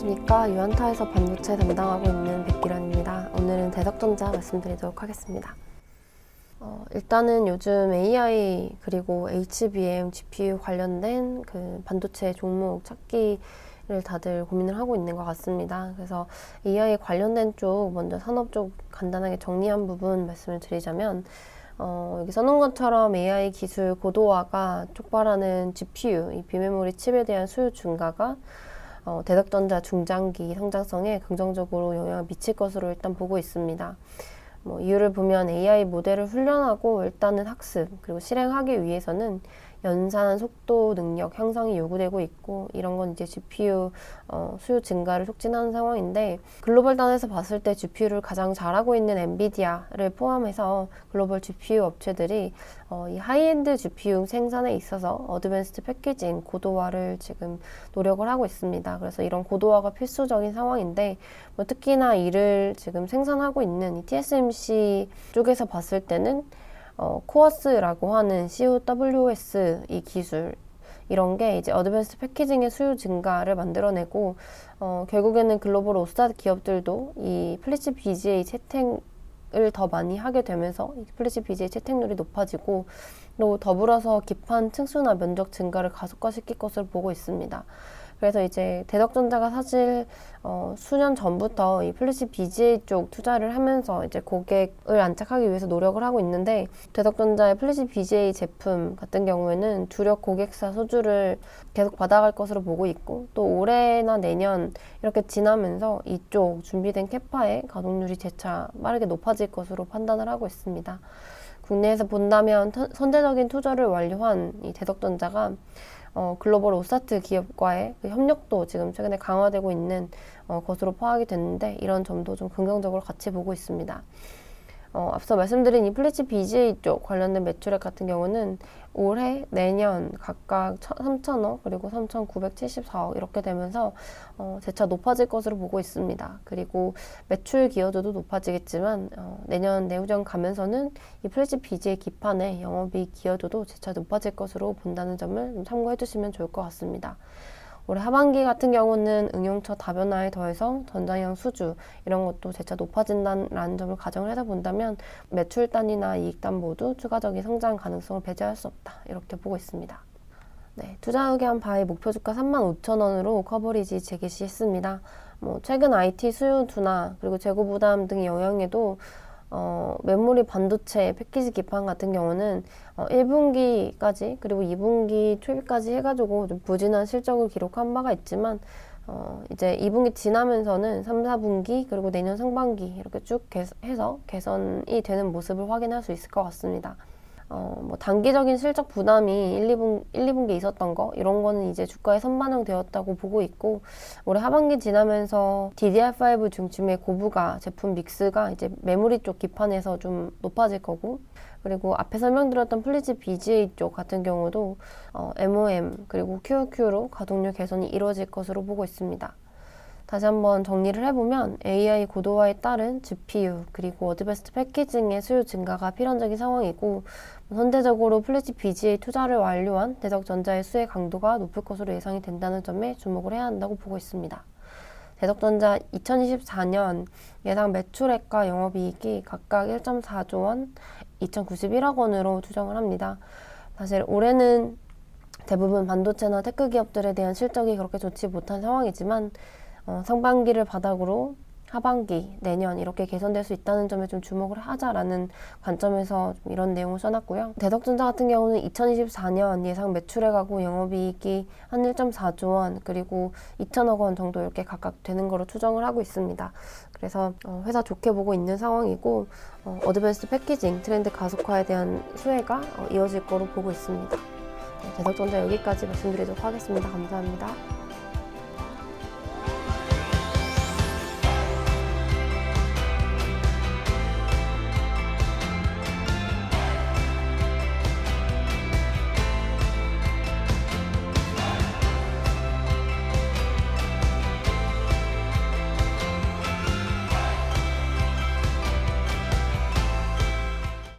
안녕하십니까. 유한타에서 반도체 담당하고 있는 백기란입니다. 오늘은 대덕전자 말씀드리도록 하겠습니다. 일단은 요즘 AI 그리고 HBM, GPU 관련된 그 반도체 종목 찾기를 다들 고민을 하고 있는 것 같습니다. 그래서 AI 관련된 쪽, 먼저 산업 쪽 간단하게 정리한 부분 말씀을 드리자면 여기 써놓은 것처럼 AI 기술 고도화가 촉발하는 GPU, 이 비메모리 칩에 대한 수요 증가가 대덕전자 중장기 성장성에 긍정적으로 영향을 미칠 것으로 일단 보고 있습니다. 이유를 보면 AI 모델을 훈련하고 일단은 학습 그리고 실행하기 위해서는 연산, 속도, 능력 향상이 요구되고 있고, 이런 건 이제 GPU 수요 증가를 촉진하는 상황인데, 글로벌 단에서 봤을 때 GPU를 가장 잘하고 있는 엔비디아를 포함해서 글로벌 GPU 업체들이 이 하이엔드 GPU 생산에 있어서 어드밴스드 패키징 고도화를 지금 노력을 하고 있습니다. 그래서 이런 고도화가 필수적인 상황인데, 특히나 이를 지금 생산하고 있는 이 TSMC 쪽에서 봤을 때는 코어스라고 하는 CoWS 이 기술, 이런 게 이제 어드밴스드 패키징의 수요 증가를 만들어내고, 결국에는 글로벌 오스타트 기업들도 이 플래시 BGA 채택을 더 많이 하게 되면서 이 플래시 BGA 채택률이 높아지고, 그리고 더불어서 기판 층수나 면적 증가를 가속화시킬 것으로 보고 있습니다. 그래서 이제 대덕전자가 사실 수년 전부터 이 플래시 BGA 쪽 투자를 하면서 이제 고객을 안착하기 위해서 노력을 하고 있는데, 대덕전자의 플래시 BGA 제품 같은 경우에는 주력 고객사 수주를 계속 받아갈 것으로 보고 있고, 또 올해나 내년 이렇게 지나면서 이쪽 준비된 캐파의 가동률이 재차 빠르게 높아질 것으로 판단을 하고 있습니다. 국내에서 본다면 선제적인 투자를 완료한 이 대덕전자가 글로벌 오스타트 기업과의 그 협력도 지금 최근에 강화되고 있는 것으로 파악이 됐는데, 이런 점도 좀 긍정적으로 같이 보고 있습니다. 앞서 말씀드린 이 플래시 BGA 쪽 관련된 매출액 같은 경우는 올해, 내년 각각 3,000억 그리고 3,974억 이렇게 되면서 재차 높아질 것으로 보고 있습니다. 그리고 매출 기여도도 높아지겠지만 내년 내후년 가면서는 이 플래시 BGA 기판의 영업이익 기여도도 재차 높아질 것으로 본다는 점을 좀 참고해 주시면 좋을 것 같습니다. 올해 하반기 같은 경우는 응용처 다변화에 더해서 전장형 수주 이런 것도 재차 높아진다는 점을 가정을 해서 본다면 매출단이나 이익단 모두 추가적인 성장 가능성을 배제할 수 없다, 이렇게 보고 있습니다. 네, 투자 의견 바이 목표 주가 35,000원으로 커버리지 재개시했습니다. 최근 IT 수요 둔화 그리고 재고 부담 등의 영향에도 메모리 반도체 패키지 기판 같은 경우는 1분기까지 그리고 2분기 초까지 해가지고 좀 부진한 실적을 기록한 바가 있지만, 이제 2분기 지나면서는 3, 4분기 그리고 내년 상반기 이렇게 쭉 해서 개선이 되는 모습을 확인할 수 있을 것 같습니다. 단기적인 실적 부담이 1, 2분기에 있었던 거, 이런 거는 이제 주가에 선반영되었다고 보고 있고, 올해 하반기 지나면서 DDR5 중심의 고부가 제품 믹스가 이제 메모리 쪽 기판에서 좀 높아질 거고, 그리고 앞에 설명드렸던 플래시 BGA 쪽 같은 경우도 MOM 그리고 QOQ로 가동률 개선이 이루어질 것으로 보고 있습니다. 다시 한번 정리를 해보면 AI 고도화에 따른 GPU 그리고 어드밴스드 패키징의 수요 증가가 필연적인 상황이고, 현대적으로 플래시 BGA 투자를 완료한 대덕전자의 수혜 강도가 높을 것으로 예상이 된다는 점에 주목을 해야 한다고 보고 있습니다. 대덕전자 2024년 예상 매출액과 영업이익이 각각 1.4조 원, 2,091억 원으로 추정을 합니다. 사실 올해는 대부분 반도체나 테크 기업들에 대한 실적이 그렇게 좋지 못한 상황이지만, 상반기를 바닥으로 하반기, 내년 이렇게 개선될 수 있다는 점에 좀 주목을 하자라는 관점에서 좀 이런 내용을 써놨고요. 대덕전자 같은 경우는 2024년 예상 매출액하고 영업이익이 한 1.4조 원 그리고 2천억 원 정도 이렇게 각각 되는 거로 추정을 하고 있습니다. 그래서 회사 좋게 보고 있는 상황이고, 어드밴스드 패키징 트렌드 가속화에 대한 수혜가 이어질 거로 보고 있습니다. 대덕전자 여기까지 말씀드리도록 하겠습니다. 감사합니다.